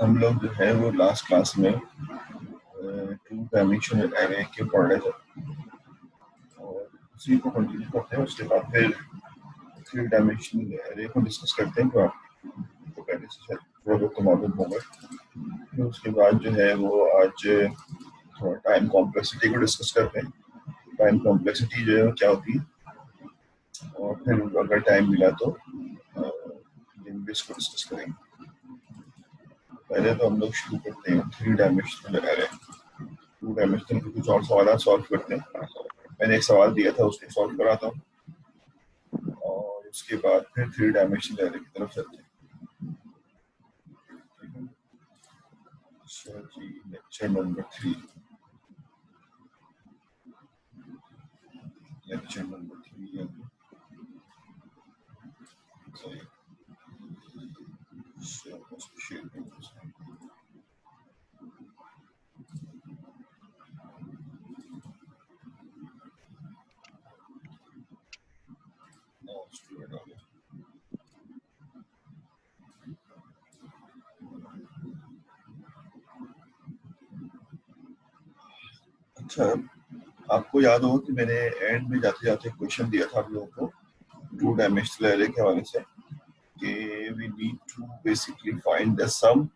हम लोग जो है वो लास्ट क्लास में 2 डायमेंशनल एरे के पढ़ रहे थे और उसी को कंटिन्यू करते हैं। उसके बाद फिर 3 डायमेंशनल एरे को डिस्कस करते हैं, जो आपको पहले से शायद थोड़ा बहुत मालूम होगा। फिर उसके बाद जो है वो आज थोड़ा टाइम कॉम्प्लेक्सिटी को डिस्कस करते हैं। टाइम कॉम्प्लेक्सिटी जो है वो क्या होती है, और फिर अगर टाइम मिला तो लिंग्विस्टिक्स को डिस्कस करेंगे। पहले तो हम लोग शुरू करते हैं 3 डायमेंशनल एरे। 2 डायमेंशनल के कुछ और सवाल सॉल्व करते हैं। मैंने एक सवाल दिया था, उसको सॉल्व कराता हूँ और उसके बाद फिर 3 डायमेंशनल एरे की तरफ चलते हैं। जी, लेक्चर नंबर 3 है। सही। अच्छा, आपको याद होगा कि मैंने एंड में जाते जाते क्वेश्चन दिया था आप लोगों को 2 डायमेंशनल एरे के हवाले से कि we need to basically find the sum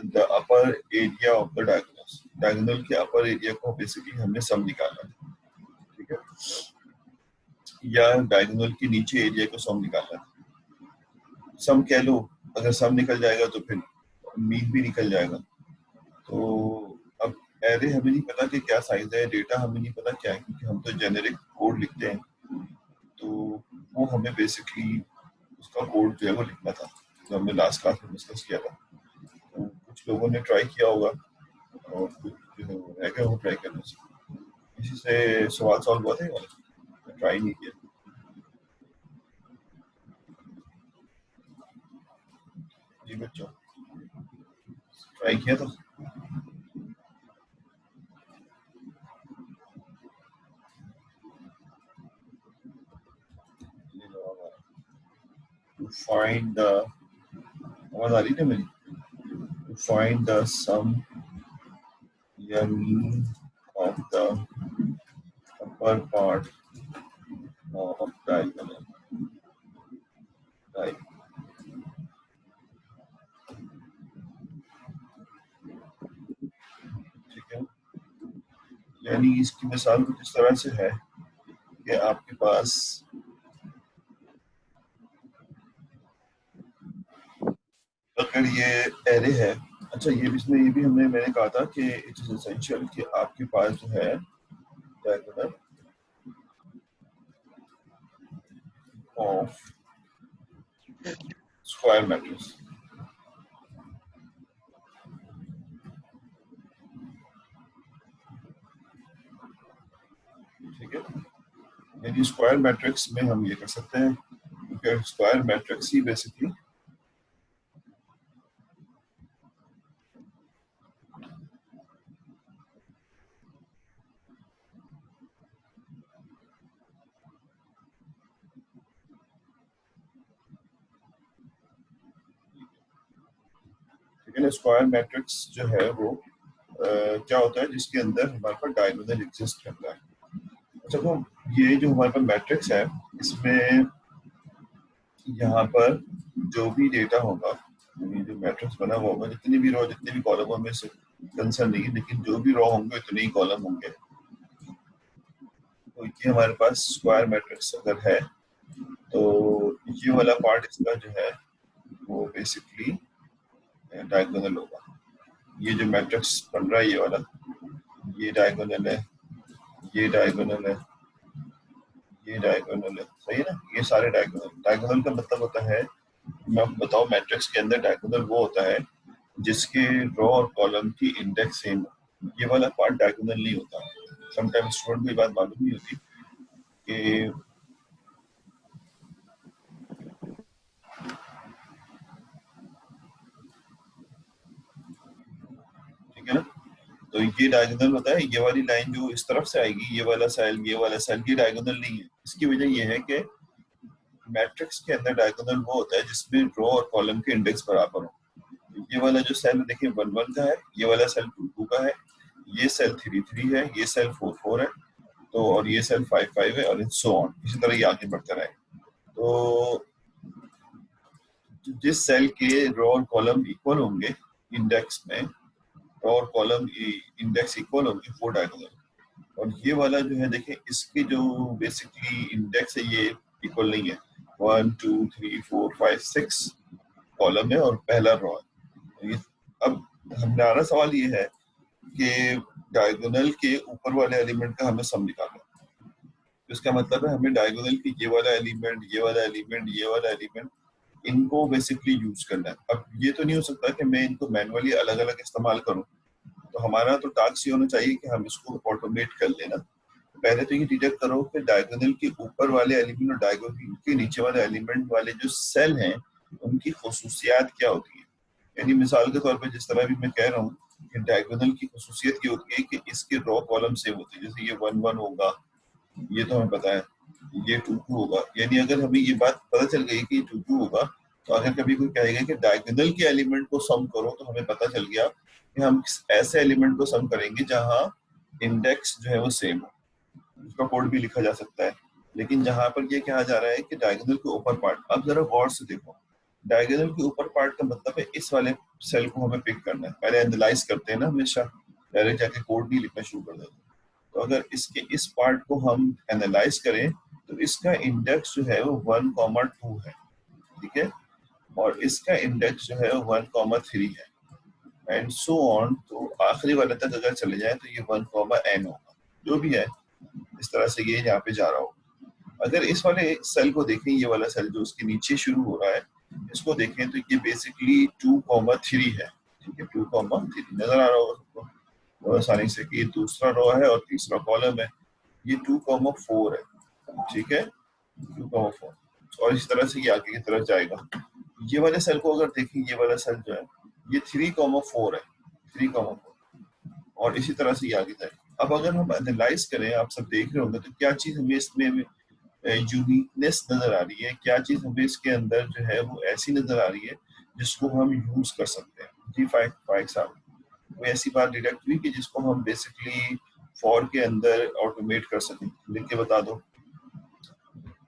the upper area of the diagonal. Diagonal के अपर एरिया को बेसिकली हमने सम निकालना है, ठीक है, या डायगोनल के नीचे एरिया को सम निकालना है। सम कह लो, अगर सम निकल जाएगा तो फिर मीन भी निकल जाएगा। तो अब एरे हमें नहीं पता कि क्या साइज है, डेटा हमें नहीं पता क्या है, क्योंकि हम तो जेनेरिक कोड लिखते हैं। तो वो हमें बेसिकली उसका कोड जो है वो लिखना था, जो हमने लास्ट क्लास में डिस्कस किया था। तो कुछ लोगों ने ट्राई किया होगा और कुछ जो है वो रह गए वो ट्राई करने से। इसी से सवाल सॉल्व हुआ था, ट्राई नहीं किया जी बच्चों, ट्राई किया था। To find the, आवाज आ रही है मेरी? To find the sum या mean of the पर पार्ट ऑफ डायगोनल टाइप। ठीक है, यानी इसकी मिसाल कुछ इस तरह से है कि आपके पास अगर ये एरे है, अच्छा ये भी इसमें ये भी मैंने कहा था कि इट इज एसेंशियल कि आपके पास जो है डायगोनल ऑफ स्क्वायर मैट्रिक्स। ठीक है, यानी स्क्वायर मैट्रिक्स में हम ये कर सकते हैं क्योंकि स्क्वायर मैट्रिक्स ही बेसिकली ठीक है ना, स्क्वायर मैट्रिक्स जो है वो क्या होता है जिसके अंदर हमारे पास डायगोनल एग्जिस्ट करता है। अच्छा तो ये जो हमारे पास मैट्रिक्स है इसमें यहाँ पर जो भी डेटा होगा, यानी जो मैट्रिक्स बना हुआ होगा, जितनी भी रो जितने भी कॉलम हमें से कंसर्न नहीं है, लेकिन जो भी रो होंगे उतने ही कॉलम होंगे। तो ये हमारे पास स्क्वायर मैट्रिक्स अगर है तो ये वाला पार्ट इसका जो है वो बेसिकली डायगोनल होगा। ये जो मैट्रिक्स बन रहा है ये वाला, ये डायगोनल है, ये डायगोनल है, ये डायगोनल है, सही है ना, ये सारे डायगोनल। डायगोनल का मतलब होता है, मैं आपको बताऊं, मैट्रिक्स के अंदर डायगोनल वो होता है जिसके रो और कॉलम की इंडेक्स सेम हो। ये वाला पार्ट डायगोनल नहीं होता। समटाइम स्टूडेंट को ये बात मालूम नहीं होती कि ठीक है ना, तो ये डायगोनल होता है। ये वाली लाइन जो इस तरफ से आएगी, ये वाला सेल, ये वाला सेल, ये डायगोनल नहीं है। इसकी वजह ये है कि मैट्रिक्स के अंदर डायगोनल वो होता है जिसमें रो और कॉलम के इंडेक्स बराबर हो। ये वाला जो सेल देखिए 1 1 का है, ये वाला सेल 2 2 का है, ये सेल 3 3 है, ये सेल 4 4 है, तो और ये सेल 5 5 है, और सो ऑन, इसी तरह ये आगे बढ़ता रहेगा। तो जिस सेल के रो और कॉलम इक्वल होंगे इंडेक्स में, रो और कॉलम इंडेक्स इक्वल होंगे, वो डायगोनल। और ये वाला जो है देखिए, इसके जो बेसिकली इंडेक्स है ये इक्वल नहीं है। 1 2 3 4 5 6 कॉलम है और पहला रो है। अब हमारा सवाल ये है कि डायगोनल के ऊपर वाले एलिमेंट का हमें सम निकालना है। तो इसका मतलब है हमें डायगोनल की ये वाला एलिमेंट, ये वाला एलिमेंट, ये वाला एलिमेंट, इनको बेसिकली यूज करना है। अब ये तो नहीं हो सकता कि मैं इनको मैनुअली अलग अलग इस्तेमाल करूं। तो हमारा तो टास्क ये होना चाहिए कि हम इसको ऑटोमेट कर लेना। पहले तो ये डिटेक्ट करो कि डायगोनल के ऊपर वाले एलिमेंट और डायगोनल के नीचे वाले एलिमेंट वाले जो सेल हैं उनकी खसूसियात क्या होती है। यानी मिसाल के तौर पे जिस तरह भी मैं कह रहा हूँ कि डायगोनल की खसूसियत ये होती है कि इसके रो कॉलम सेम होते हैं। जैसे ये 1 1 होगा, ये तो हमें पता है, ये 2 2 होगा। यानी अगर हमें ये बात पता चल गई कि 2 2 होगा, तो अगर कभी कोई कहेगा कि डायगोनल के एलिमेंट को सम करो, तो हमें पता चल गया कि हम ऐसे एलिमेंट को सम करेंगे जहां इंडेक्स जो है वो सेम हो। उसका कोड भी लिखा जा सकता है। लेकिन जहां पर ये कहा जा रहा है कि डायगोनल के ऊपर पार्ट, अब जरा गौर से देखो, डायगोनल के ऊपर पार्ट का मतलब है इस वाले सेल को हमें पिक करना है। पहले एनालाइज करते हैं ना हमेशा, डायरेक्ट जाके कोड नहीं लिखना शुरू कर देते। तो अगर इसके इस पार्ट को हम एनालाइज करें तो इसका इंडेक्स जो है वो 1 2 है, ठीक है, और इसका इंडेक्स जो है वो 1 3 है, एंड सो ऑन। तो आखिरी वाले तक अगर चले जाए तो ये 1 n होगा, जो भी है इस तरह से ये यहाँ पे जा रहा होगा। अगर इस वाले सेल को देखें, ये वाला सेल जो उसके नीचे शुरू हो रहा है, इसको देखें तो ये बेसिकली 2 3 है। ठीक है, 2 3 नजर आ रहा होगा सबको बहुत आसानी से कि ये दूसरा रो है और तीसरा कॉलम है। ये 2 4 है, ठीक है, 2 4, और इस तरह से ये आगे की तरफ जाएगा। ये वाले सेल को अगर देखें, ये वाला सेल जो है ये 3 4 है, 3 4, और इसी तरह से ये आगे जाएगा। अब अगर हम एनालाइज करें, आप सब देख रहे होंगे, तो क्या चीज हमें इसमें यूनिकनेस नजर आ रही है, क्या चीज हमें इसके अंदर जो है वो ऐसी नजर आ रही है जिसको हम यूज कर सकते हैं। जी फॉर एग्जाम्पल कोई ऐसी बात डिटेक्ट हुई कि जिसको हम बेसिकली फॉर के अंदर ऑटोमेट कर सकें? लिख के बता दो।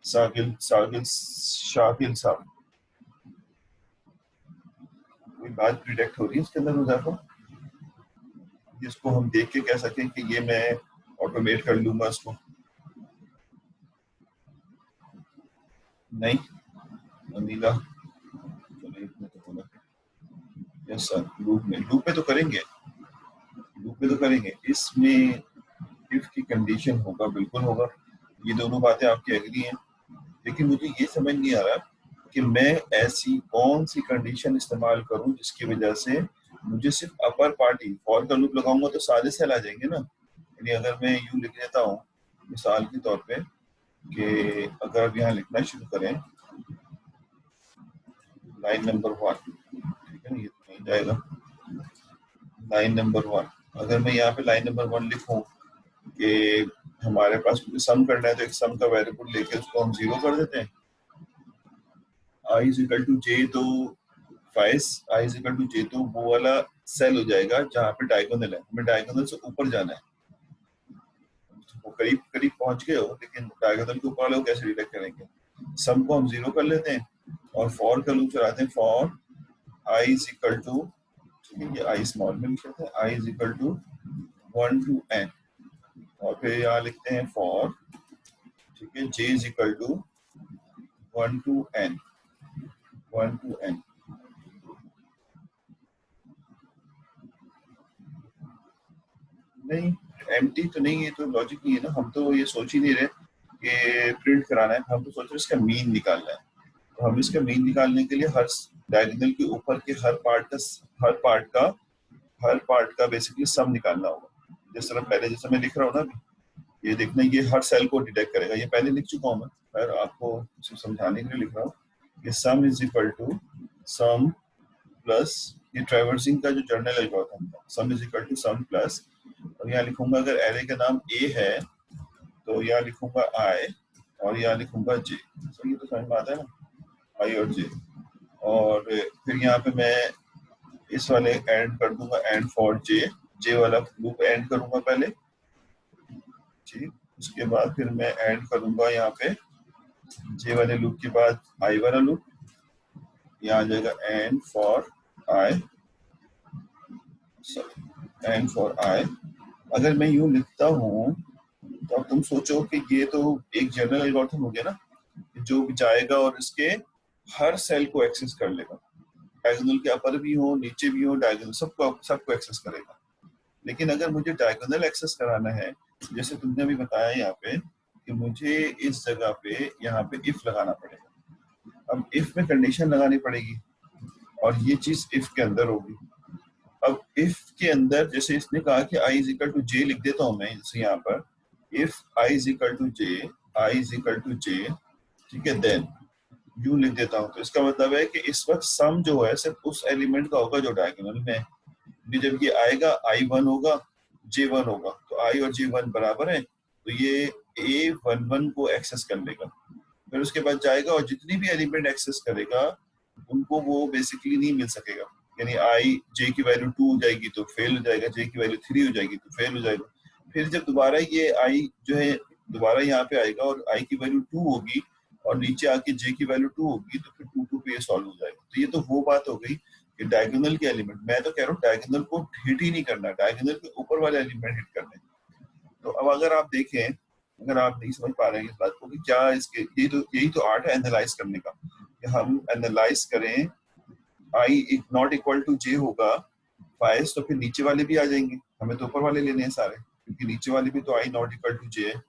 साकिल साकिल शाकिल साहब, कोई बात डिटेक्ट हो रही है इसके अंदर मुजाफर, जिसको हम देख के कह सकें कि ये मैं ऑटोमेट कर लूंगा इसको? नहीं अमीला, यस सर, लूप में तो करेंगे, लूप में तो करेंगे। इसमें इफ की कंडीशन होगा, बिल्कुल होगा, ये दोनों बातें आपकी एग्री हैं। लेकिन मुझे ये समझ नहीं आ रहा कि मैं ऐसी कौन सी कंडीशन इस्तेमाल करूं जिसकी वजह से मुझे सिर्फ अपर पार्टी, फॉर का लूप लगाऊंगा तो सारे सेल आ जाएंगे ना। यानी अगर मैं यूं लिख देता हूँ मिसाल के तौर पे कि अगर आप यहाँ लिखना शुरू करें लाइन नंबर 1, ठीक है ना, ये तो नहीं जाएगा। लाइन नंबर 1, अगर मैं यहाँ पे लाइन नंबर 1 लिखूं कि हमारे पास सम करना है तो एक सम का वेरिएबल लेके उसको हम 0 कर देते हैं। i is equal to j, तो फाइस i is equal to j, तो वो वाला सेल हो जाएगा जहाँ पे डायगोनल है। हमें डायगोनल से ऊपर जाना है, वो करीब करीब पहुंच गए हो, लेकिन डायगोनल के ऊपर वाले को कैसे डिटेक्ट करेंगे? सम को हम 0 कर लेते हैं और फॉर का लूप चलाते हैं। For i is equal to, ये i स्मॉल में लिखते हैं, i is equal to 1 to n, और फिर यहाँ लिखते हैं फॉर, ठीक है, j is equal to 1 to n, 1 to n। नहीं एम्प्टी तो नहीं, ये तो लॉजिक नहीं है ना। हम तो ये सोच ही नहीं रहे कि प्रिंट कराना है, हम तो सोच रहे हैं इसका मीन निकालना है। तो हम इसका मीन निकालने के लिए हर डायगोनल के ऊपर के हर पार्ट का बेसिकली सम निकालना होगा। जिस तरह पहले जैसे मैं लिख रहा हूँ ना, ये देखना, ये हर सेल को डिटेक्ट करेगा। ये पहले लिख चुका हूँ मैं, पर आपको समझाने के लिए लिख रहा हूँ कि sum is equal to sum plus, ये ट्रैवर्सिंग का जो जर्नल एल्गोरिथम था, sum is equal to sum plus, और यहाँ लिखूंगा अगर एरे का नाम ए है तो यहाँ लिखूंगा आई और यहाँ लिखूंगा जे। सही, तो समझ में आता है ना, आई और जे। और फिर यहाँ पे मैं इस वाले एंड कर दूंगा, एंड फॉर जे, जे वाला लूप एंड करूंगा पहले, ठीक। उसके बाद फिर मैं एंड करूंगा यहाँ पे जे वाले लूप के बाद आई वाला लूप, यहाँ आ जाएगा and for I, and for I. अगर मैं यूं लिखता हूँ तो अब तुम सोचो कि ये तो एक जनरल एल्गोरिथम हो गया ना, जो भी जाएगा और इसके हर सेल को एक्सेस कर लेगा। डायगोनल के अपर भी हो, नीचे भी हो, डायगोनल सबको एक्सेस करेगा। लेकिन अगर मुझे डायगोनल एक्सेस कराना है, जैसे तुमने अभी बताया यहाँ पे कि मुझे इस जगह पे यहाँ पे इफ लगाना पड़ेगा। अब इफ में कंडीशन लगानी पड़ेगी और ये चीज इफ के अंदर होगी। अब इफ के अंदर जैसे इसने कहा कि i is equal to j, लिख देता हूं मैं जैसे यहाँ पर, if i is equal to j, i is equal to j, ठीक है, देन यू लिख देता हूं। तो इसका मतलब है कि इस वक्त सम जो है सिर्फ उस एलिमेंट का होगा जो डायगोनल में है। जब ये आएगा i1 होगा, j1 होगा, तो i और j1 बराबर है, तो ये a11 को एक्सेस कर लेगा। फिर उसके बाद जाएगा और जितनी भी एलिमेंट एक्सेस करेगा उनको वो बेसिकली नहीं मिल सकेगा। यानी आई जे की वैल्यू 2 हो जाएगी तो फेल हो जाएगा, जे की वैल्यू 3 हो जाएगी तो फेल हो जाएगा। फिर जब दोबारा ये आई जो है दोबारा यहाँ पे आएगा और आई की वैल्यू 2 होगी और नीचे आके जे की वैल्यू 2 होगी, तो फिर 2 पे ये सॉल्व हो जाएगा। तो ये तो वो बात हो गई कि डायगोनल के एलिमेंट, मैं तो कह रहा हूँ डायगोनल को हिट ही नहीं करना, डायगोनल के ऊपर वाले एलिमेंट हिट करने। तो अब अगर आप देखें, अगर आप नहीं समझ पा रहे हैं इस बात को कि क्या इसके, यही तो आर्ट है एनालाइज करने का, कि हम एनालाइज करें आई नॉट इक्वल टू जे होगा फाइस, तो फिर नीचे वाले भी आ जाएंगे, हमें तो ऊपर वाले लेने हैं सारे, क्योंकि नीचे वाले भी तो आई नॉट इक्वल टू जे है।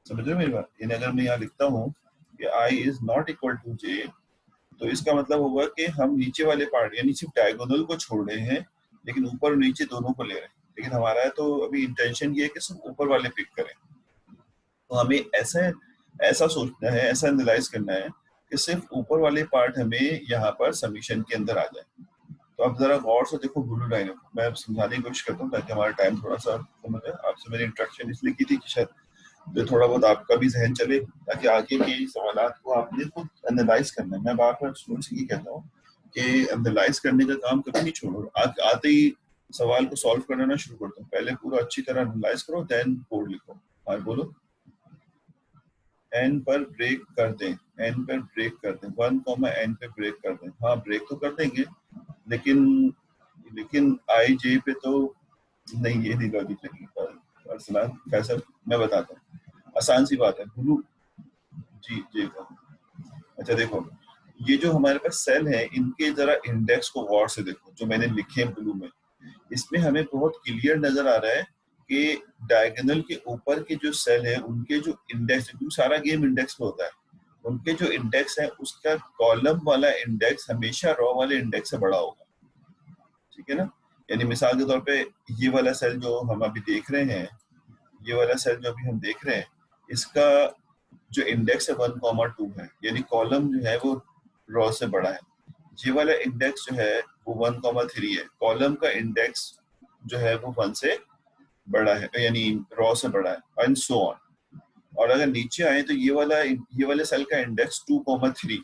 समझ रहे हो मेरी बात? यानी अगर मैं यहाँ लिखता हूँ कि I is not equal to j, तो इसका मतलब होगा कि हम नीचे वाले पार्ट यानी सिर्फ डायगोनल को छोड़ रहे हैं, लेकिन ऊपर और नीचे दोनों को ले रहे हैं। लेकिन हमारा तो अभी इंटेंशन ये है कि सिर्फ ऊपर वाले पिक करें। तो हमें ऐसा ऐसा सोचना है, ऐसा एनालाइज करना है कि सिर्फ ऊपर वाले पार्ट हमें यहाँ पर समीशन के अंदर आ जाए। तो अब जरा गौर से देखो ब्लू लाइन को, मैं समझाने की कोशिश करता हूँ ताकि हमारा टाइम थोड़ा सा कम है। आपसे मैंने इंट्रैक्शन इसलिए की थी कि शायद तो थोड़ा बहुत आपका भी जहन चले, ताकि आगे के सवाल को आपने खुद एनालाइज करना है। मैं बार बार स्टूडेंट्स से ये कहता हूँ कि एनालाइज करने का काम कभी नहीं छोड़ो। आते ही सवाल को सॉल्व करना शुरू करता हूँ। पहले पूरा अच्छी तरह एनालाइज करो, देन कोड लिखो। हाँ बोलो। एन पर ब्रेक कर दें, एन पर ब्रेक कर दें, 1, n पे ब्रेक कर दें। हाँ ब्रेक तो कर देंगे, लेकिन आई जे पे तो नहीं, ये नहीं लॉजिक लगेगी। अरसलान फैसल, मैं बताता हूँ, आसान सी बात है। ब्लू जी जे का, अच्छा देखो, ये जो हमारे पास सेल है, इनके जरा इंडेक्स को गौर से देखो, जो मैंने लिखे हैं ब्लू में। इसमें हमें बहुत क्लियर नजर आ रहा है कि डायगोनल के ऊपर के जो सेल है, उनके जो इंडेक्स, क्योंकि सारा गेम इंडेक्स पे होता है, उनके जो इंडेक्स है, उसका कॉलम वाला इंडेक्स हमेशा रॉ वाले इंडेक्स से बड़ा होगा। ठीक है ना? यानी मिसाल के तौर पे ये वाला सेल जो हम अभी देख रहे हैं, ये वाला सेल जो अभी हम देख रहे हैं, इसका जो इंडेक्स है 1,2 है, यानी कॉलम जो है वो रॉ से बड़ा है। ये वाला इंडेक्स जो है वो 1,3 है, कॉलम का इंडेक्स जो है वो 1 से बड़ा है, यानी रॉ से बड़ा है, एंड सो ऑन। और अगर नीचे आए तो ये वाले सेल का इंडेक्स 2,3,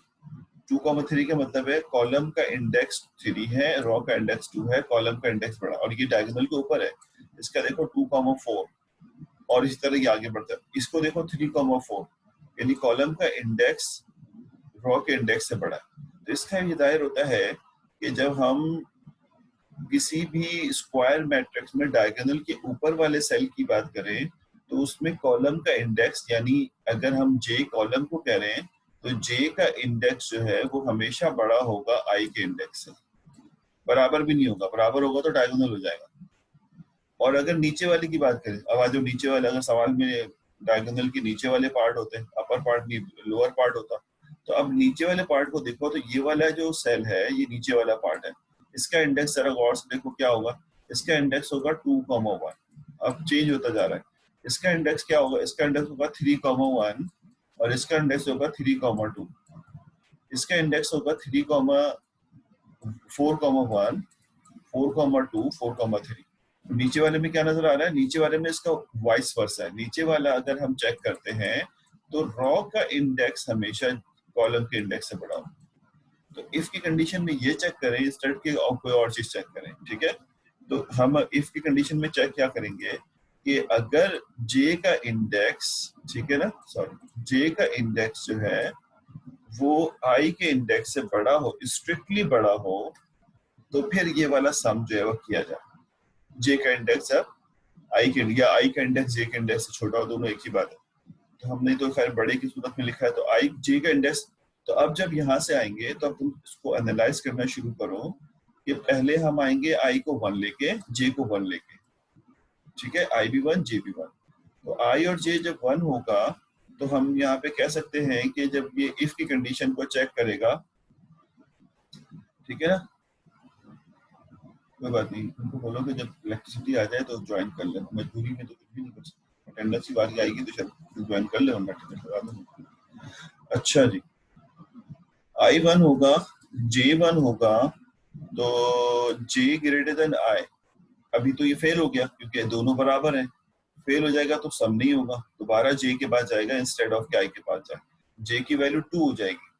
2,3 का मतलब है कॉलम का इंडेक्स 3 है, रॉ का इंडेक्स 2 है, कॉलम का इंडेक्स बड़ा, और ये डायगोनल के ऊपर है। इसका देखो 2,4, और इस तरह ये आगे बढ़ता है। इसको देखो 3,4, यानी कॉलम का इंडेक्स रॉ के इंडेक्स से बड़ा है। तो इसका ये जाहिर होता है कि जब हम किसी भी स्क्वायर मैट्रिक्स में डायगोनल के ऊपर वाले सेल की बात करें, तो उसमें कॉलम का इंडेक्स, यानी अगर हम जे कॉलम को कह रहे हैं, तो जे का इंडेक्स जो है वो हमेशा बड़ा होगा आई के इंडेक्स से। बराबर भी नहीं होगा, बराबर होगा तो डायगोनल हो जाएगा। और अगर नीचे वाले की बात करें, अब आज जो नीचे वाले, अगर सवाल में डायगोनल के नीचे वाले पार्ट होते हैं, अपर पार्ट नहीं लोअर पार्ट होता, तो अब नीचे वाले पार्ट को देखो, तो ये वाला जो सेल है, ये नीचे वाला पार्ट है, इसका इंडेक्स जरा गौर से देखो क्या होगा। इसका इंडेक्स होगा 2,1, अब चेंज होता जा रहा है। इसका इंडेक्स क्या होगा? इसका इंडेक्स होगा 3,1, और इसका इंडेक्स होगा 3,2। इसका इंडेक्स होगा 3,4,1, 4,2, 4,3। नीचे वाले में क्या नजर आ रहा है? नीचे वाले में इसका वाइस वर्सा है। नीचे वाला अगर हम चेक करते हैं, तो रॉ का इंडेक्स हमेशा कॉलम के इंडेक्स से बड़ा हो। तो इफ की कंडीशन में ये चेक करें, स्टड के और कोई और चीज चेक करें, ठीक है? तो हम इफ की कंडीशन में चेक क्या करेंगे कि अगर जे का इंडेक्स, ठीक है ना, सॉरी, जे का इंडेक्स जो है वो आई के इंडेक्स से बड़ा हो, स्ट्रिक्टली बड़ा हो, तो फिर ये वाला सम जो है वो किया जाए। जे का इंडेक्स अब आई के, या आई का इंडेक्स जे के इंडेक्स से छोटा हो, दोनों एक ही बात है। तो हमने तो खैर बड़े की सूरत में लिखा है, तो आई जे का इंडेक्स। तो अब जब यहाँ से आएंगे, तो अब तुम इसको एनालाइज करना शुरू करो कि पहले हम आएंगे आई को 1 लेके, जे को 1 लेके, ठीक है? आई भी 1, जे भी 1। तो आई और जे जब 1 होगा, तो हम यहाँ पे कह सकते हैं कि जब ये इफ की कंडीशन को चेक करेगा, ठीक है ना, कोई बात नहीं, उनको बोलो कि जब इलेक्ट्रिसिटी आ जाए तो ज्वाइन कर ले, मजबूरी में तो कुछ भी नहीं कर सकते। अटेंडेंस की बारी आएगी तो शायद ज्वाइन कर ले, वरना टिकट लगा दो। अच्छा जी, I1 होगा, J1 होगा, तो J ग्रेटर देन I। अभी तो ये फेल हो गया क्योंकि दोनों बराबर हैं। फेल हो जाएगा तो सम नहीं होगा, दोबारा J के पास जाएगा इंस्टेड ऑफ के I के पास जाए। J की वैल्यू 2 हो जाएगी,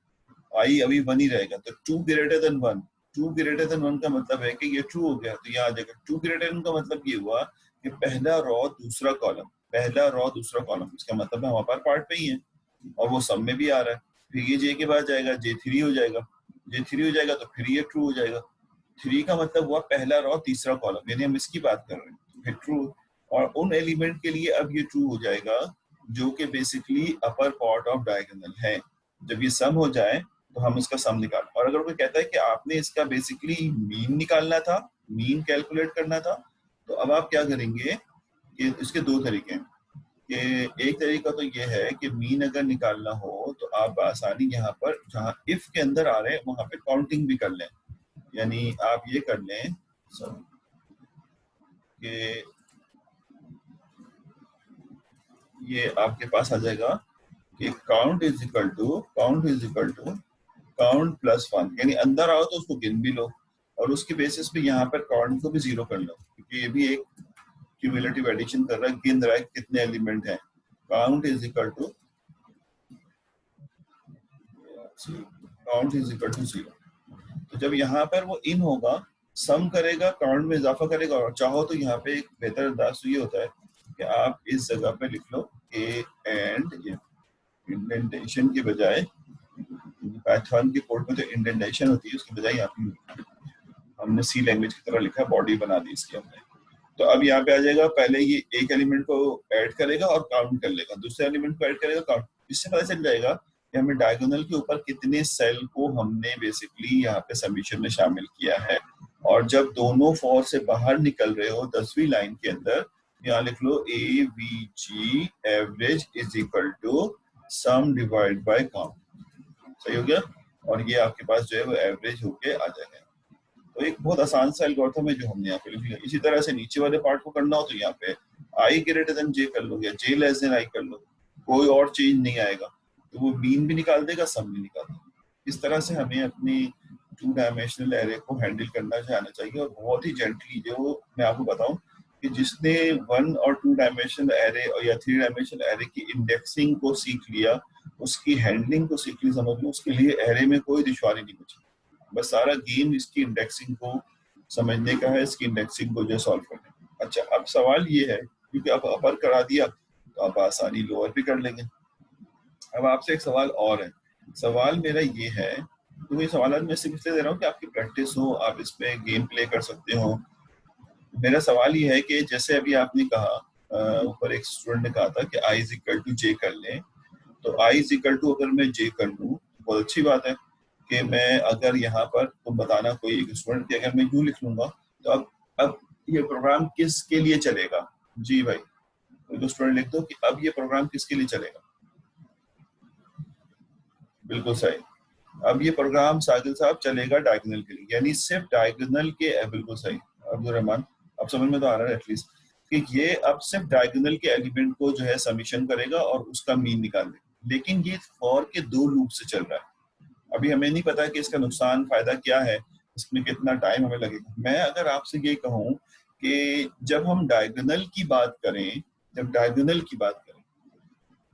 I अभी 1 ही रहेगा, तो 2 ग्रेटर देन 1। 2 ग्रेटर देन 1 का मतलब है कि ये ट्रू हो गया, तो यहाँ आ जाएगा। 2 ग्रेटर देन का मतलब ये हुआ कि पहला रॉ दूसरा कॉलम, पहला रॉ दूसरा कॉलम, इसका मतलब है हमारे पास पार्ट पे ही है, और वो सब में भी आ रहा है। फिर ये जे के बाद जाएगा, J3 हो जाएगा, J3 हो जाएगा तो फिर ये ट्रू हो जाएगा। 3 का मतलब हुआ पहला रॉ तीसरा कॉलम, यानी हम इसकी बात कर रहे हैं, तो फिर ट्रू। और उन एलिमेंट के लिए अब ये ट्रू हो जाएगा जो कि basically upper part of diagonal है। जब ये सम हो जाए तो हम इसका सम निकाल। और अगर कोई कहता है कि आपने इसका बेसिकली मीन निकालना था, मीन कैलकुलेट करना था, तो अब आप क्या करेंगे कि इसके दो तरीके हैं। कि एक तरीका तो ये है कि मीन अगर निकालना हो तो आप आसानी यहाँ पर जहाँ इफ के अंदर आ रहे हैं वहां पे काउंटिंग भी कर लें। यानी आप ये कर लें कि ये आपके पास आ जाएगा कि काउंट प्लस 1, यानी अंदर आओ तो उसको गिन भी लो, और उसके बेसिस पे यहाँ पर काउंट को भी 0 कर लो, क्योंकि ये भी एक क्यूमुलेटिव एडिशन कर रहा है, गिन रहा है कितने एलिमेंट हैं। Count is equal to 0। तो जब यहाँ पर वो इन होगा सम करेगा, काउंट में इजाफा करेगा, और चाहो तो यहाँ पे एक बेहतर अंदाज तो ये होता है कि आप इस जगह पे लिख लो ए एंड इंडेंटेशन के बजाय, पाइथन के कोड में तो इंडेंटेशन होती है, उसके बजाय यहाँ पे हमने सी लैंग्वेज की तरह लिखा, बॉडी बना दी इसकी हमने। तो अब यहाँ पे आ जाएगा, पहले ये एक एलिमेंट को ऐड करेगा और काउंट कर लेगा, दूसरे एलिमेंट को ऐड करेगा, काउंट। इससे पता चल जाएगा कि हमें डायगोनल के ऊपर कितने सेल को हमने बेसिकली यहाँ पे सबमिशन में शामिल किया है। और जब दोनों फॉर से बाहर निकल रहे हो 10वीं लाइन के अंदर, यहाँ लिख लो A V G average is equal to sum divide by count. सही हो गया, और ये आपके पास जो है वो एवरेज होके आ जाएगा। तो एक बहुत आसान सा एल्गोरिथम है जो हमने यहाँ पे लिख लिया। इसी तरह से नीचे वाले पार्ट को करना हो तो यहाँ पे आई ग्रेटर देन जे कर लो या जे लेस देन आई कर लो, कोई और चेंज नहीं आएगा, तो वो मीन भी निकाल देगा, सम भी निकाल देगा। इस तरह से हमें अपनी 2 डायमेंशनल एरे को हैंडल करना आना चाहिए, और बहुत ही जेंटली। जो मैं आपको बताऊं कि जिसने 1 और 2 डायमेंशनल एरे और या 3 डायमेंशनल एरे की इंडेक्सिंग को सीख लिया, उसकी हैंडलिंग को सीख ली, समझ लो उसके लिए एरे में कोई दुश्वारी नहीं बची। बस सारा गेम इसकी इंडेक्सिंग को समझने का है, इसकी इंडेक्सिंग को जो सॉल्व करने का। अच्छा, अब सवाल ये है, क्योंकि अब अपर करा दिया तो आप आसानी लोअर भी कर लेंगे। अब आपसे एक सवाल और है, सवाल मेरा ये है, तो ये सवाल मैं सिर्फ इसलिए दे रहा हूँ कि आपकी प्रैक्टिस हो, आप इस पे गेम प्ले कर सकते हो। मेरा सवाल ये है कि जैसे अभी आपने कहा, ऊपर एक स्टूडेंट ने कहा था कि आई इज इक्वल टू जे कर लें, तो आई इज इक्वल टू अगर मैं जे कर लूँ, बहुत अच्छी बात है कि मैं अगर यहाँ पर तुम बताना कोई एक स्टूडेंट की अगर मैं यूं लिख लूंगा, तो अब ये प्रोग्राम किसके लिए चलेगा? जी भाई, तो स्टूडेंट लिख दो कि अब ये प्रोग्राम किसके लिए चलेगा। बिल्कुल सही, अब ये प्रोग्राम साजिद साहब चलेगा डायगोनल के लिए, यानी सिर्फ डायगोनल के। बिल्कुल सही अब्दुल रहमान, अब समझ में तो आ रहा है एटलीस्ट कि ये अब सिर्फ डायगोनल के एलिमेंट को जो है समीशन करेगा और उसका मीन निकाल देगा। लेकिन ये फॉर के 2 लूप से चल रहा है, अभी हमें नहीं पता कि इसका नुकसान फायदा क्या है, इसमें कितना टाइम हमें लगेगा। मैं अगर आपसे ये कहूं कि जब हम डायगोनल की बात करें, जब डायगोनल की बात करें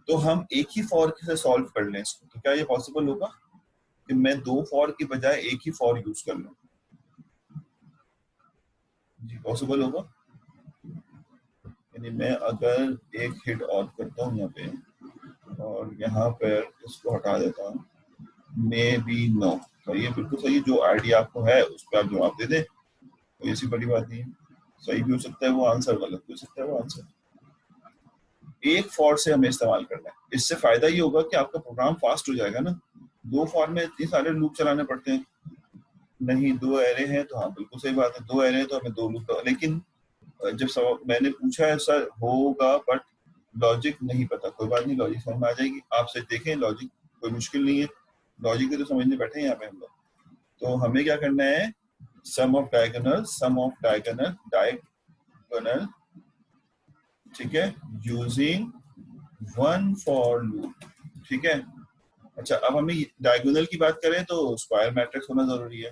तो हम एक ही फॉर से सॉल्व कर लें इसको, तो क्या ये पॉसिबल होगा कि मैं 2 फॉर की बजाय एक ही फॉर यूज कर लूं? जी पॉसिबल होगा। यानी मैं अगर एक हिट और करता हूँ यहाँ पे और यहाँ पर इसको हटा देता हूँ, मे बी नो, सही है, बिल्कुल सही है। जो आइडिया आपको है उस पर आप जवाब दे दें, कोई ऐसी बड़ी बात नहीं है। सही भी हो सकता है वो आंसर, गलत भी हो सकता है वो आंसर। एक फॉर से हमें इस्तेमाल करना है, इससे फायदा ये होगा कि आपका प्रोग्राम फास्ट हो जाएगा ना। 2 फॉर में इतने सारे लूप चलाने पड़ते हैं, नहीं 2 एरे हैं तो हाँ बिल्कुल सही बात है, 2 एरे हैं तो हमें 2 लूप। लेकिन जब मैंने पूछा है सर होगा, बट लॉजिक नहीं पता, कोई बात नहीं, लॉजिक समझ में आ जाएगी। आपसे देखें, लॉजिक कोई मुश्किल नहीं है, लॉजिक तो समझने बैठे हैं यहाँ पे हम लोग। तो हमें क्या करना है, sum of diagonal, sum of diagonal, diagonal, ठीक है, यूजिंग 1 फॉर लूप, ठीक है। अच्छा, अब हमें डायगोनल की बात करें तो स्क्वायर मैट्रिक्स होना जरूरी है,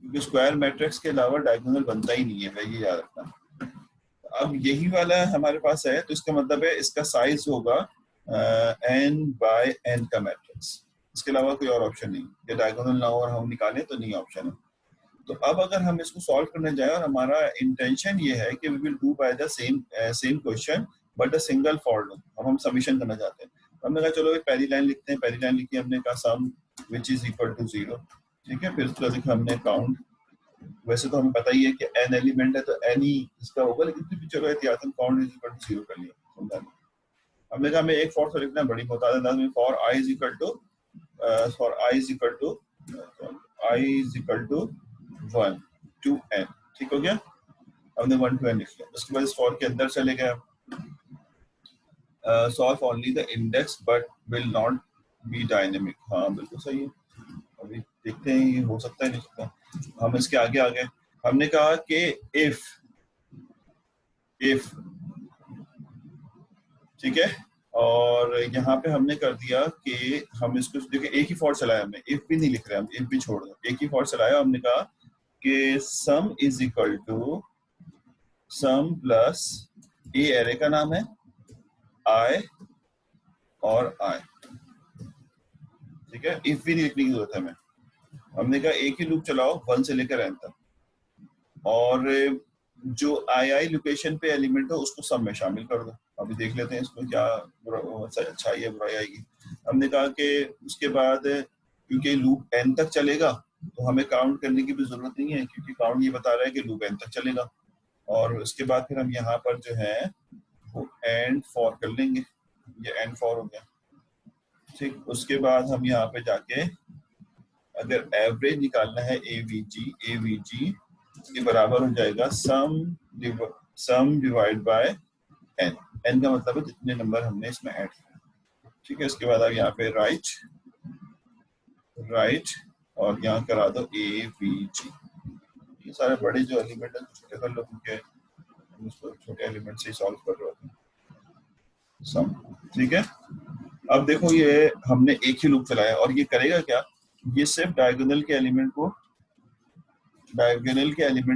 क्योंकि स्क्वायर मैट्रिक्स के अलावा डायगोनल बनता ही नहीं है, मैं ये याद रखना। अब यही वाला हमारे पास है, तो इसका मतलब है इसका साइज होगा n बाय n का मैट्रिक्स, इसके अलावा कोई और ऑप्शन नहीं। ये डायगोनल ना हो और हम निकालें तो नहीं ऑप्शन है। तो अब अगर हम इसको सॉल्व करने जाए और हमारा इंटेंशन ये है कि we will do by the same question but a single for loop, अब हम सबमिशन करना चाहते हैं। हमने कहा चलो पहली लाइन लिखते हैं, पहली लाइन लिखी हमने कहा सम विच इज इक्वल टू 0, ठीक है। फिर उसके बाद लिखा हमने काउंट, वैसे तो हमें पता ही है कि n एलिमेंट है तो n ही इसका होगा, लेकिन फिर भी चलो एहतियातन काउंट इज इक्वल टू 0 कर लिया, समझा नहीं। हमने कहा हमें एक फॉर से लिखना है बड़ी मोहताज अंदाज में, for i is equal to i is equal to 1 to n, ठीक हो गया। हमने 1 to n लिख लिया। उसके बाद इस फॉर के अंदर चले गए, solve only the index but will not be dynamic, हाँ बिल्कुल सही है। अभी देखते हैं ये हो सकता है नहीं सकता। हम इसके आगे आ गए, हमने कहा कि इफ ठीक है, और यहाँ पे हमने कर दिया कि हम इसको देखिए एक ही फॉर चलाया हमने, इफ भी नहीं लिख रहे हम, इफ भी छोड़ दो, एक ही फॉर चलाया। हमने कहा कि sum is equal to sum plus a array का नाम है आई और आई, ठीक है। इफ भी नहीं लिखने की जरूरत है हमें, हमने कहा एक ही लूप चलाओ 1 से लेकर n तक, और जो आई लोकेशन पे एलिमेंट है उसको सब में शामिल कर दो। अभी देख लेते हैं इसमें क्या अच्छाई है बुराई आएगी। हमने कहा कि उसके बाद क्योंकि लूप n तक चलेगा तो हमें काउंट करने की भी जरूरत नहीं है, क्योंकि काउंट ये बता रहा है कि लूप n तक चलेगा। और उसके बाद फिर हम यहाँ पर जो है वो एंड फॉर कर लेंगे, ये एंड फॉर हो गया। ठीक, उसके बाद हम यहाँ पे जाके अगर एवरेज निकालना है एवीजी के बराबर हो जाएगा सम डिवाइड बाय एन। एन का मतलब है जितने नंबर हमने इसमें ऐड किया। ठीक है, इसके बाद आप यहाँ पे राइट और यहाँ करा दो एवीजी। ये सारे बड़े जो एलिमेंट है छोटे कर लो, क्योंकि हम उसको छोटे एलिमेंट से ही सॉल्व कर रहे होते हैं सम। ठीक है, अब देखो ये हमने एक ही लूप चलाया और ये करेगा क्या, ये सिर्फ डायगोनल के एलिमेंट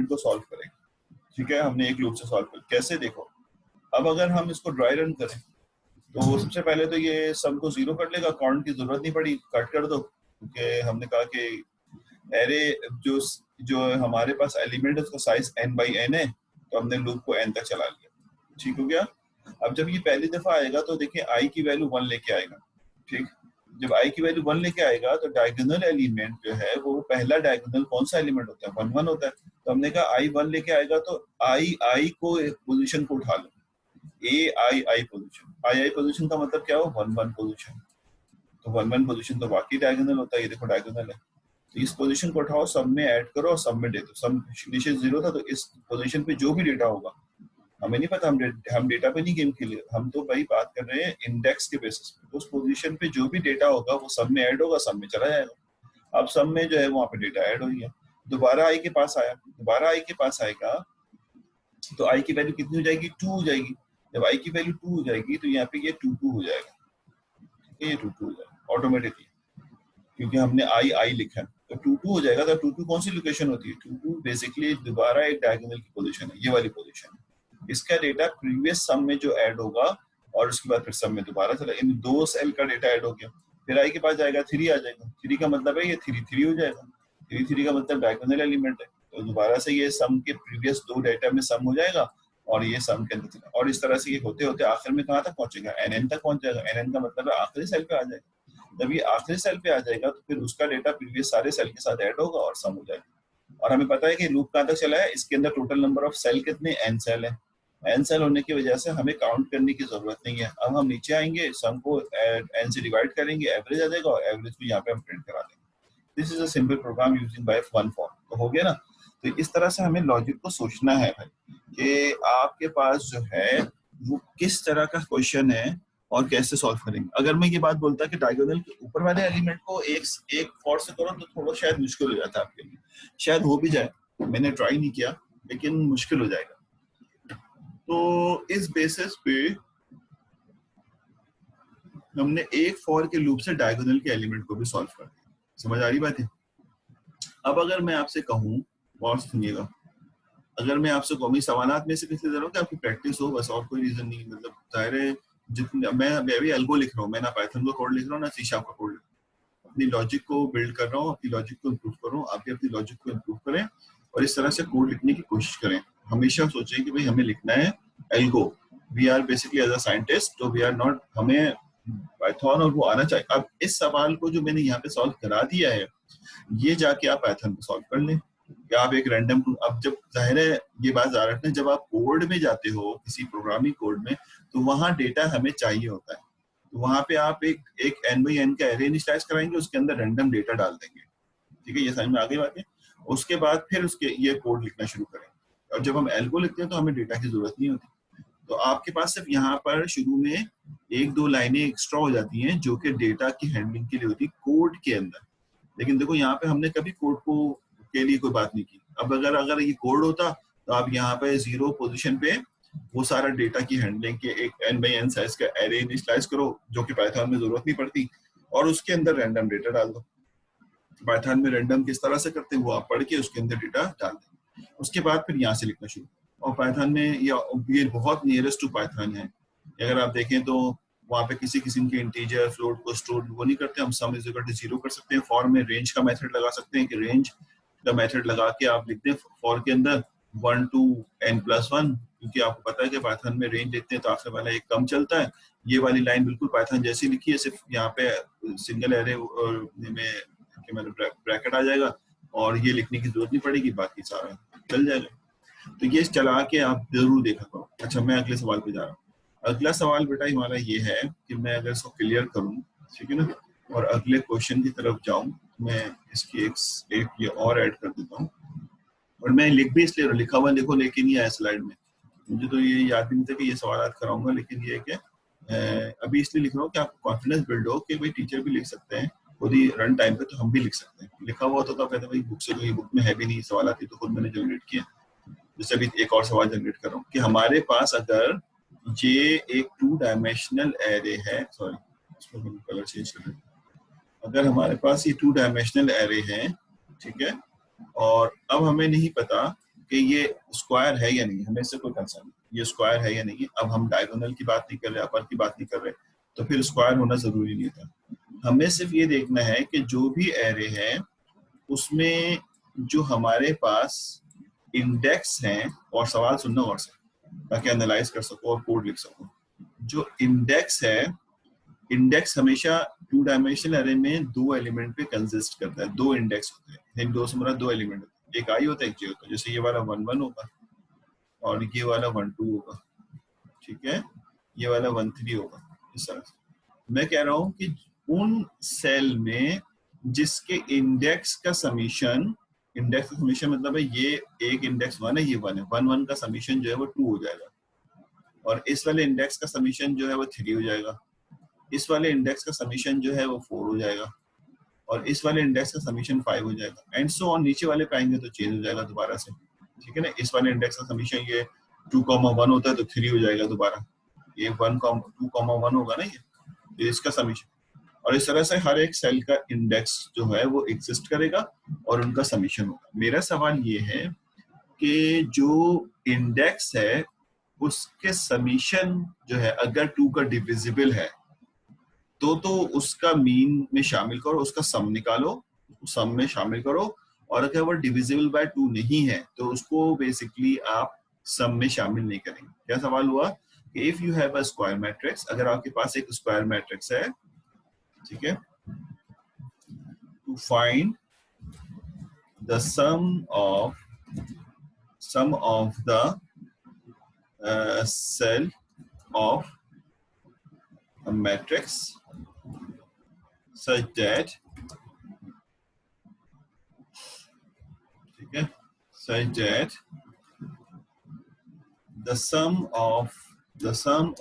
को सॉल्व करेगा। ठीक है, हमने एक लूप से सॉल्व कर, कैसे देखो, अब अगर हम इसको ड्राई रन करें तो सबसे पहले तो ये सम को 0 कर लेगा, काउंट की जरूरत नहीं पड़ी, कट कर दो, क्योंकि हमने कहा कि एरे जो हमारे पास एलिमेंट है उसका साइज n/n है, तो हमने लूप को n तक चला लिया। ठीक हो गया। अब जब ये पहली दफा आएगा तो देखिए i की वैल्यू 1 लेके आएगा। ठीक, जब i की वैल्यू 1 लेके आएगा तो डायगोनल एलिमेंट जो है वो पहला डायगोनल कौन सा एलिमेंट होता है, 1 1 होता है। तो हमने कहा i 1 लेके आएगा तो i को पोजीशन को उठा लो, आई पोजीशन का मतलब क्या हो, 1 1 पोजीशन। तो 1 1 पोजीशन तो बाकी डायगोनल होता है, ये देखो डायगोनल है, तो इस पोजीशन को उठाओ, सब में ऐड करो और सब में दे दो। सब नीचे 0 था तो इस पोजीशन पे जो भी डेटा होगा, हमें नहीं पता, हम डेटा पे नहीं गेम खेले, हम तो भाई बात कर रहे हैं इंडेक्स के बेसिस पे। तो उस पोजीशन पे जो भी डेटा होगा वो सब में ऐड होगा, सब में चला जाएगा। अब सब में जो है वहाँ पे डेटा ऐड हो गया, दोबारा आई के पास आया, दोबारा आई के पास आएगा तो आई की वैल्यू कितनी हो जाएगी, 2 हो जाएगी। जब आई की वैल्यू 2 हो जाएगी तो यहाँ पे ये 2 2 हो जाएगा, ये 2 2 हो जाएगा ऑटोमेटिकली, क्योंकि हमने आई लिखा है। तो 2 2 हो जाएगा। तो 2 2 कौन सी लोकेशन होती है, 2 2 बेसिकली दोबारा एक डायगोनल की पोजीशन है, ये वाली पोजीशन है। इसका डेटा प्रीवियस सम में जो ऐड होगा और उसके बाद फिर सम में दोबारा चला, इन 2 सेल का डेटा ऐड हो गया। फिर आई के पास जाएगा 3 आ जाएगा, 3 का मतलब है ये 3 3 हो जाएगा, 3 3 का मतलब डायगोनल एलिमेंट है। तो दोबारा से ये सम के प्रीवियस 2 डेटा में सम हो जाएगा और ये सम के अंदर चला, और इस तरह से ये होते होते आखिर में कहाँ तक पहुंचेगा, एन तक पहुंच जाएगा। एन का मतलब है आखिरी सेल पे आ जाएगा। जब ये आखिरी सेल पे आ जाएगा तो फिर उसका डेटा प्रीवियस सारे सेल के साथ ऐड होगा और सम हो जाएगा। और हमें पता है कि लूप कहाँ तक चला है, इसके अंदर टोटल नंबर ऑफ सेल कितने, n सेल है। n सेल होने की वजह से हमें काउंट करने की जरूरत नहीं है। अब हम नीचे आएंगे, सम को n से डिवाइड करेंगे, एवरेज आ जाएगा और एवरेज को यहाँ पे हम प्रिंट करा देंगे। This is a simple program using by one for. तो हो गया ना। तो इस तरह से हमें लॉजिक को सोचना है भाई, कि आपके पास जो है वो किस तरह का क्वेश्चन है और कैसे सॉल्व करेंगे। अगर मैं ये बात बोलता कि डायगोनल के ऊपर वाले एलिमेंट को एक फॉर से करो तो थोड़ा शायद मुश्किल हो जाता है आपके लिए, शायद हो भी जाए, मैंने ट्राई नहीं किया लेकिन मुश्किल हो जाएगा। तो इस बेसिस पे हमने एक फॉर के लूप से डायगोनल के एलिमेंट को भी सॉल्व कर दिया। समझ आ रही बात है। अब अगर मैं आपसे कहूँ, और सुनिएगा, अगर मैं आपसे कहूँ सवालात में से किसी तरह की आपकी प्रैक्टिस हो, बस और कोई रीजन नहीं, मतलब जाहिर है जितने मैं भी एल्गो लिख रहा हूँ, मैं ना पाइथन का कोड लिख रहा हूँ ना सी शार्प का कोड लिख रहा हूँ, अपनी लॉजिक को बिल्ड कर रहा हूँ, अपनी लॉजिक को इम्प्रूव कर रहा हूँ। आप भी अपनी लॉजिक को इम्प्रूव करें और इस तरह से कोड लिखने की कोशिश करें। हमेशा सोचें कि भाई हमें लिखना है algo, we are basically as a scientist, तो वी आर नॉट, हमें पाइथन और वो आना चाहिए। अब इस सवाल को जो मैंने यहाँ पे सॉल्व करा दिया है, ये जाके आप पाइथन पे सॉल्व कर लें, या आप एक रैंडम, अब जब जाहिर है ये बात ज़ाहिर रखना, जब आप कोड में जाते हो किसी प्रोग्रामिंग कोड में, तो वहाँ डेटा हमें चाहिए होता है। तो वहाँ पे आप एक n/n का एरे इनिशियलाइज कराएंगे, उसके अंदर रैंडम डेटा डाल देंगे। ठीक है, ये समझ में आ गई बात है। उसके बाद फिर उसके ये कोड लिखना शुरू करेंगे, और जब हम एल्गो लिखते हैं तो हमें डेटा की जरूरत नहीं होती। तो आपके पास सिर्फ यहाँ पर शुरू में 1-2 लाइनें एक्स्ट्रा हो जाती हैं जो कि डेटा की हैंडलिंग के लिए होती है कोड के अंदर। लेकिन देखो यहाँ पे हमने कभी कोड को के लिए कोई बात नहीं की। अब अगर ये कोड होता तो आप यहाँ पे 0 पोजीशन पे वो सारा डेटा की हैंडलिंग के एक n/n साइज का एरे इनिशियलाइज करो, जो कि पाइथन में जरूरत नहीं पड़ती, और उसके अंदर रैंडम डेटा डाल दो। पाइथन में रैंडम किस तरह से करते हैं वो आप पढ़ के उसके अंदर डेटा डाल दें। उसके बाद फिर यहाँ से लिखना शुरू। और पाइथन में ये बहुत नियरेस्ट टू पाइथन है। अगर आप देखें तो वहाँ पे किसी किस्म के इंटीजर फ्लोट को स्टोर वो नहीं करते, हम सम इज इक्वल टू 0 कर सकते हैं। फॉर में रेंज का मेथड लगा सकते हैं कि रेंज का मेथड लगा के आप लिखते हैं फॉर के अंदर 1 to n+1, क्योंकि आपको पता है कि पाइथन में रेंज देखते हैं तो आखिर वाला एक कम चलता है। ये वाली लाइन बिल्कुल पाइथन जैसी लिखी है, सिर्फ यहाँ पे सिंगल एरे में मतलब ब्रैकेट आ जाएगा और ये लिखने की जरूरत नहीं पड़ेगी, बाकी सारा चल जाएगा। तो ये चला के आप जरूर देखा करो। अच्छा, मैं अगले सवाल पे जा रहा हूँ। अगला सवाल बेटा हमारा ये है कि मैं अगर इसको क्लियर करूँ, ठीक है ना, और अगले क्वेश्चन की तरफ जाऊँ, मैं इसकी एक ये और ऐड कर देता हूँ। और मैं लिख भी इसलिए लिखा हुआ देखो, लेकिन ये है स्लाइड में, मुझे तो ये याद भी नहीं था कि ये सवाल कराऊंगा, लेकिन ये है कि अभी इसलिए लिख रहा हूँ कि आपको कॉन्फिडेंस बिल्ड हो कि भाई टीचर भी लिख सकते हैं खुद ही रन टाइम पे, तो हम भी लिख सकते हैं। लिखा हुआ होता तो कहते भाई बुक से, तो ये बुक में है भी नहीं सवाल आती, तो खुद मैंने जनरेट किया। जैसे अभी एक और सवाल जनरेट कर रहा हूँ कि हमारे पास अगर ये एक 2 डायमेंशनल एरे है, सॉरी इसको कलर चेंज कर दें, अगर हमारे पास ये 2 डायमेंशनल एरे है, ठीक है, और अब हमें नहीं पता कि ये स्क्वायर है या नहीं, हमें इससे कोई कंसर्न नहीं ये स्क्वायर है या नहीं। अब हम डायगोनल की बात नहीं कर रहे, अपर की बात नहीं कर रहे, तो फिर स्क्वायर होना जरूरी नहीं था। हमें सिर्फ ये देखना है कि जो भी एरे है उसमें जो हमारे पास इंडेक्स हैं, और सवाल सुनना और से ताकि एनालाइज कर सको और कोड लिख सको। जो इंडेक्स है, इंडेक्स हमेशा 2 डायमेंशनल एरे में 2 एलिमेंट पे कंसिस्ट करता है। 2 इंडेक्स होते हैं, इन दो से हमारा 2 एलिमेंट होते हैं, एक आई होता है एक जे होता है। जैसे ये वाला 1 1 होगा और ये वाला 1 2 होगा, ठीक है, ये वाला 1 3 होगा, इस तरह से। मैं कह रहा हूँ कि उन सेल में जिसके इंडेक्स का समीशन, इंडेक्स का समीशन मतलब है ये एक इंडेक्स 1 है, ये 1 है, 1 1 का समीशन जो है वो 2 हो जाएगा, और इस वाले इंडेक्स का समीशन जो है वो 3 हो जाएगा, इस वाले इंडेक्स का समीशन जो है वो 4 हो जाएगा, और इस वाले इंडेक्स का समीशन 5 हो जाएगा, एंड सो ऑन। नीचे वाले पाएंगे तो चेंज हो जाएगा दोबारा से, ठीक है ना। इस वाले इंडेक्स का समीशन ये 2,1 होता है तो 3 हो जाएगा दोबारा, ये 2,1 होगा ना ये इसका समीशन। और इस तरह से हर एक सेल का इंडेक्स जो है वो एग्जिस्ट करेगा और उनका समीशन होगा। मेरा सवाल ये है कि जो इंडेक्स है उसके समीशन जो है अगर 2 का डिविजिबल है तो उसका मीन में शामिल करो, उसका सम निकालो, सम में शामिल करो, और अगर वो डिविजिबल बाय 2 नहीं है तो उसको बेसिकली आप सम में शामिल नहीं करेंगे। क्या सवाल हुआ कि if you have a square matrix, अगर आपके पास एक स्क्वायर मैट्रिक्स है, ठीक है, to find the sum of the cell of a matrix such that, ठीक है, such that the sum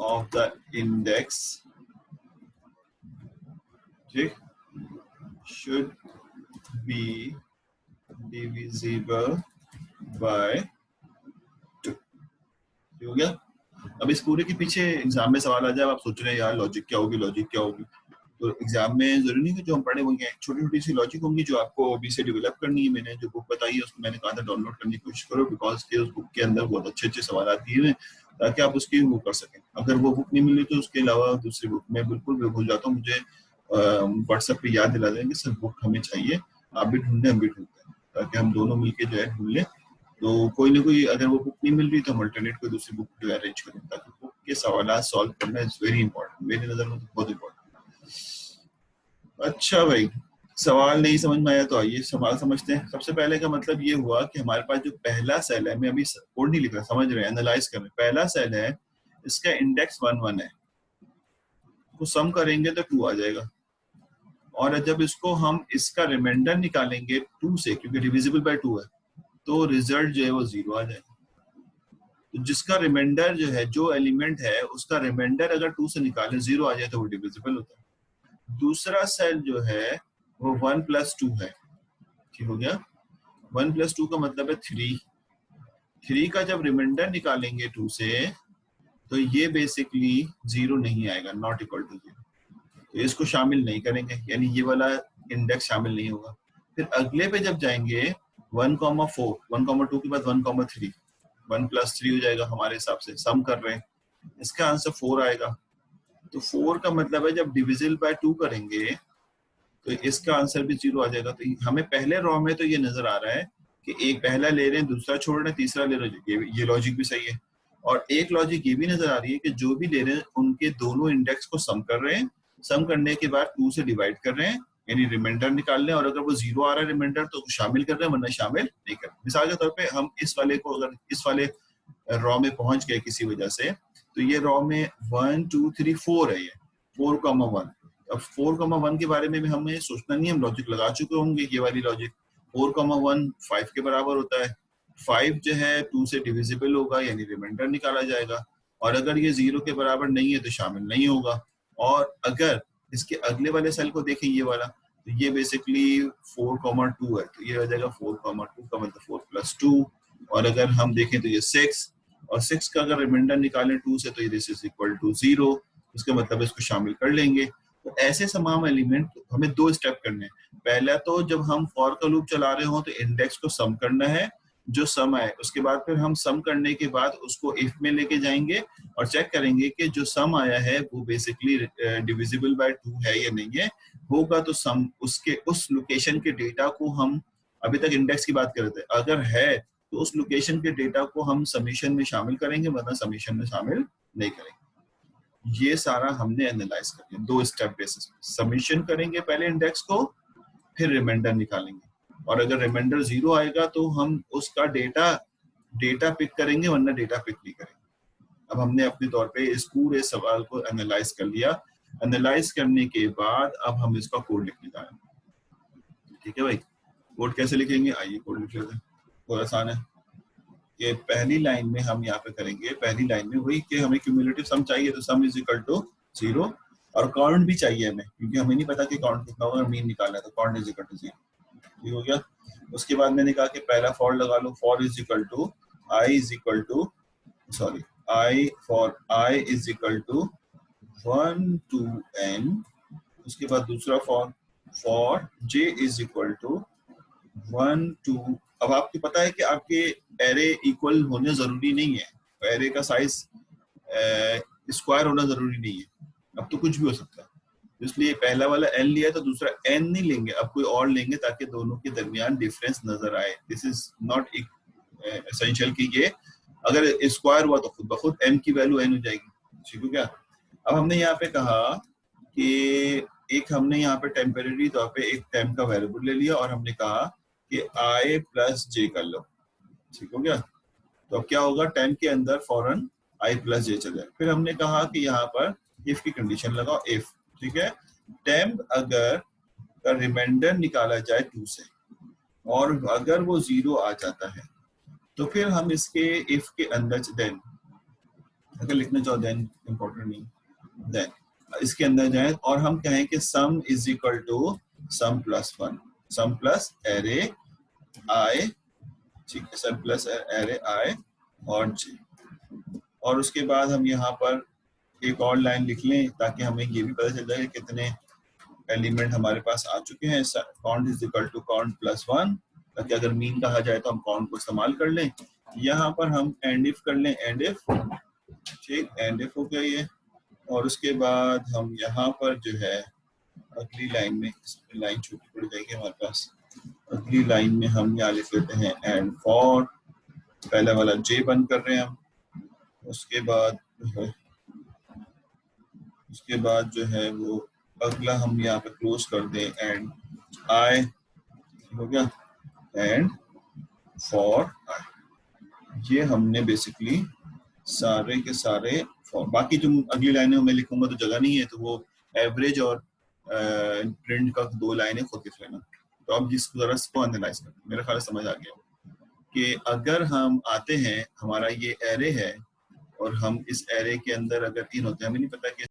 of the index, ठीक, should be divisible by 2। हो गया। अब इस पूरे के पीछे एग्जाम में सवाल आ जाए, आप सोच रहे हैं यार लॉजिक क्या होगी, लॉजिक क्या होगी, तो एग्जाम में जरूरी नहीं कि जो हम पढ़े होंगे, छोटी छोटी सी लॉजिक होंगी जो आपको अभी से डेवलप करनी है। मैंने जो बुक बताई है उसको मैंने कहा था डाउनलोड करने की कोशिश करो, बिकॉज के उस बुक के अंदर बहुत अच्छे अच्छे सवाल आती है ताकि आप उसकी वो कर सकें। अगर वो बुक नहीं मिली तो उसके अलावा दूसरी बुक मैं बिल्कुल भूल जाता हूँ, मुझे व्हाट्सएप पे याद दिला देंगे सर बुक हमें चाहिए, आप भी ढूंढे हम भी ढूंढते हैं, ताकि हम दोनों मिलके जो है ढूंढ लें। तो कोई ना कोई अगर वो बुक नहीं मिल रही तो हम अल्टरनेट कोई दूसरी बुक जो अरेंज करें, ताकि बुक के सवाल सॉल्व करना इज वेरी इंपॉर्टेंट, मेरी नजर में तो बहुत इंपॉर्टेंट। अच्छा भाई, सवाल नहीं समझ में आया तो आइए सवाल समझते हैं। सबसे पहले का मतलब ये हुआ कि हमारे पास जो पहला सेल है, मैं अभी कोड नहीं लिख रहा, समझ रहे हैं, एनालाइज कर रहे हैं। पहला सेल है, इसका इंडेक्स 1 1 है, तो सम करेंगे तो 2 आ जाएगा, और जब इसको हम इसका रिमाइंडर निकालेंगे 2 से, क्योंकि डिविजिबल बाय 2 है, तो रिजल्ट जो है वो 0 आ जाएगा। तो जिसका रिमाइंडर जो है, जो एलिमेंट है उसका रिमाइंडर अगर 2 से निकाले 0 आ जाए तो वो डिविजिबल होता है। दूसरा सेल जो है वो 1 + 2 है, ठीक हो गया। 1 + 2 का मतलब है 3। 3 का जब रिमाइंडर निकालेंगे 2 से तो ये बेसिकली 0 नहीं आएगा, नॉट इक्वल टू 0, तो इसको शामिल नहीं करेंगे, यानी ये वाला इंडेक्स शामिल नहीं होगा। फिर अगले पे जब जाएंगे 1,4, 1,2 के बाद 1,3, 1 + 3 हो जाएगा हमारे हिसाब से, सम कर रहे हैं, इसका आंसर 4 आएगा। तो 4 का मतलब है जब डिविजिबल बाय 2 करेंगे तो इसका आंसर भी 0 आ जाएगा। तो हमें पहले रॉ में तो ये नजर आ रहा है कि एक पहला ले रहे हैं, दूसरा छोड़ रहे हैं, तीसरा ले रहे हैं, ये लॉजिक भी सही है। और एक लॉजिक ये भी नजर आ रही है कि जो भी ले रहे हैं उनके दोनों इंडेक्स को सम कर रहे हैं, सम करने के बाद 2 से डिवाइड कर रहे हैं, यानी रिमाइंडर निकाल रहे हैं, और अगर वो 0 आ रहा है रिमाइंडर तो शामिल कर रहे हैं, वरना शामिल नहीं कर रहे। मिसाल के तौर पे हम इस वाले को, अगर इस वाले रॉ में पहुंच गए किसी वजह से, तो ये रॉ में 1 2 3 4 है, ये 4,1। अब 4,1 के बारे में भी हमें सोचना नहीं, हम लॉजिक लगा चुके होंगे। ये वाली लॉजिक 4,1 5 के बराबर होता है। 5 जो है 2 से डिविजिबल होगा, यानी रिमाइंडर निकाला जाएगा, और अगर ये 0 के बराबर नहीं है तो शामिल नहीं होगा। और अगर इसके अगले वाले सेल को देखें, ये वाला, तो ये बेसिकली 4,2 है, तो ये हो जाएगा 4,2 का मतलब 4 + 2। और अगर हम देखें तो ये 6, और 6 का अगर रिमाइंडर निकालें 2 से तो ये दिस इज इक्वल टू 0, उसका मतलब इसको शामिल कर लेंगे। तो ऐसे तमाम एलिमेंट हमें 2 स्टेप करने हैं। पहला तो जब हम फॉर का लूप चला रहे हो तो इंडेक्स को सम करना है, जो सम आए उसके बाद फिर हम सम करने के बाद उसको इफ में लेके जाएंगे और चेक करेंगे कि जो सम आया है वो बेसिकली डिविजिबल बाय 2 है या नहीं है। होगा तो सम उसके उस लोकेशन के डेटा को हम, अभी तक इंडेक्स की बात कर रहे थे, अगर है तो उस लोकेशन के डेटा को हम समीशन में शामिल करेंगे, वरना समीशन में शामिल नहीं करेंगे। ये सारा हमने एनालाइज कर लिया 2 स्टेप बेसिस पे। समीशन करेंगे पहले इंडेक्स को, फिर रिमाइंडर निकालेंगे, और अगर रिमाइंडर 0 आएगा तो हम उसका डेटा पिक करेंगे, वरना डेटा पिक नहीं करेंगे। अब हमने अपने तौर पे इस पूरे सवाल को एनालाइज कर लिया। एनालाइज करने के बाद अब हम इसका कोड लिखने जा रहे हैं। ठीक है भाई, कोड कैसे लिखेंगे, आइए कोड लिख लेते हैं, बहुत आसान है। ये पहली लाइन में हम यहाँ पे करेंगे, पहली लाइन में वही कि हमें क्यूमुलेटिव सम चाहिए, तो सम इज इक्वल टू 0, और काउंट भी चाहिए हमें, क्योंकि हमें नहीं पता कि काउंट कितना होगा, मीन निकालना है, तो काउंट इज इक्वल टू 0। ठीक हो गया। उसके बाद मैंने कहा कि पहला फॉर लगा लो, for is equal to I is equal to, sorry, I for I is equal to 1 to n। उसके बाद दूसरा for j is equal to 1 to, अब आपको पता है कि आपके एरे इक्वल होने जरूरी नहीं है, एरे का साइज स्क्वायर होना जरूरी नहीं है, अब तो कुछ भी हो सकता है। इसलिए पहला वाला n लिया तो दूसरा n नहीं लेंगे, अब कोई और लेंगे ताकि दोनों के दरमियान डिफरेंस नजर आए। दिस इज नॉट एसेंशियल कि ये अगर स्क्वायर हुआ तो खुद ब खुद m की वैल्यू n हो जाएगी। ठीक है क्या। अब हमने यहाँ पे कहा कि एक हमने यहाँ पे टेम्परेरी तौर पे एक टेम्प का वेरिएबल ले लिया और हमने कहा कि i + j कर लो। ठीक हो गया। तो अब क्या होगा, टेम्प के अंदर फौरन i + j चले। फिर हमने कहा कि यहाँ पर इफ की कंडीशन लगाओ, इफ, ठीक है, टेम्प अगर का रिमाइंडर निकाला जाए 2 से और अगर वो 0 आ जाता है तो फिर हम इसके इफ के अंदर देन, अगर लिखना चाहो देन इंपॉर्टेंट नहीं, देन इसके अंदर जाए और हम कहें कि sum is equal to sum plus 1, sum plus array i, ठीक है, सम प्लस एरे आई और जे। और उसके बाद हम यहाँ पर एक और लाइन लिख लें ताकि हमें ये भी पता चल जाए कितने एलिमेंट हमारे पास आ चुके हैं। Count is equal to count plus 1, ताकि अगर मीन कहा जाए तो हम काउंट को इस्तेमाल कर लें। यहाँ पर हम एंड इफ कर लें, एंड इफ, ठीक, एंड इफ हो गया ये। और उसके बाद हम यहाँ पर जो है अगली लाइन में, लाइन छोटी पड़ जाएगी हमारे पास, अगली लाइन में हम यहाँ लिख लेते हैं एंड फॉर, पहला वाला जे बंद कर रहे हैं हम। उसके बाद जो है वो अगला हम यहाँ पे क्लोज कर दें एंड आई, हो गया, एंड फॉर आई। ये हमने बेसिकली सारे के सारे, बाकी जो अगली लाइनें मैं लिखूंगा तो जगह नहीं है, तो वो एवरेज और प्रिंट का 2 लाइनें खुद लिख लेना। तो अब जिस तरह को एनालाइज करते हैं, मेरा ख्याल समझ आ गया कि अगर हम आते हैं, हमारा ये एरे है और हम इस एरे के अंदर अगर 3 होते हैं, हमें नहीं पता कि